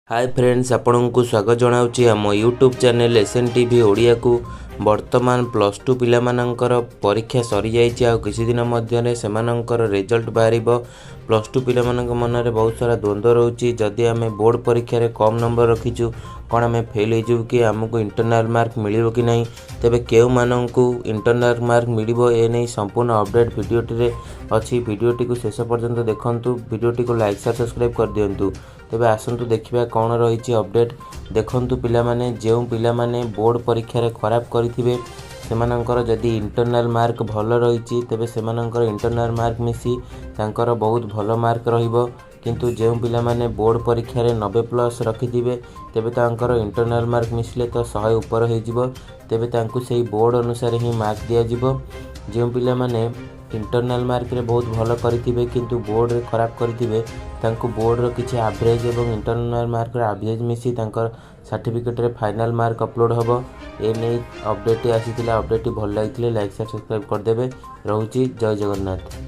Hi friends आपण को स्वागत जनाऊँगी आम YouTube channel SN TV Odia को। वर्तमान प्लस टू पिलामानंकर परीक्षा सरी जाइए आ किसी दिन मध्य सेमानंकर रिजल्ट बाहर। प्लस टू पिलामानंक मन में बहुत सारा द्वंद्व रोचे। जदि आम बोर्ड परीक्षा रे कम नंबर रखीचु कौन आम फेल हो कि आमको इंटरनल मार्क मिल कि नहीं, तेबे केउ मानंकु इंटरनल मार्क मिलिबो ए नहीं संपूर्ण अपडेट वीडियोटी अच्छी। वीडियोटी को शेष पर्यंत देखंतु। वीडियोटी को लाइक शेयर सब्सक्राइब कर दियंतु। तेबे आसंतु देखिबा कौन रही अपडेट। देखंतु पिलामाने जो पिलामाने बोर्ड परीक्षा रे खराब करिथिबे सेमानंकर जदि इंटरनल मार्क भल रही तेबे सेमानंकर इंटरनल मार्क मिसी तांकर बहुत भल मार्क रहिबो। किंतु जो पिलामाने बोर्ड परीक्षा रे 90+ रखिथिबे तेबे तांकर इंटरनल मार्क मिसले तो 100 ऊपर हो जिवो। तेबे तांकु सेही बोर्ड अनुसार ही मार्क दिया जिवो। जो पिलामाने इंटरनल मार्क रे बहुत भल करिथिबे किंतु बोर्ड रे खराब करिथिबे तांकु बोर्ड रो किछि एवरेज एवं इंटरनल मार्क रे एवरेज मिसी तांकर सर्टिफिकेट रे फाइनल मार्क अपलोड हबो। ए नै अपडेट आसीथिला। अपडेट भल लागिथिले लाइक शेयर सब्सक्राइब कर देबे। रहूची जय जगन्नाथ।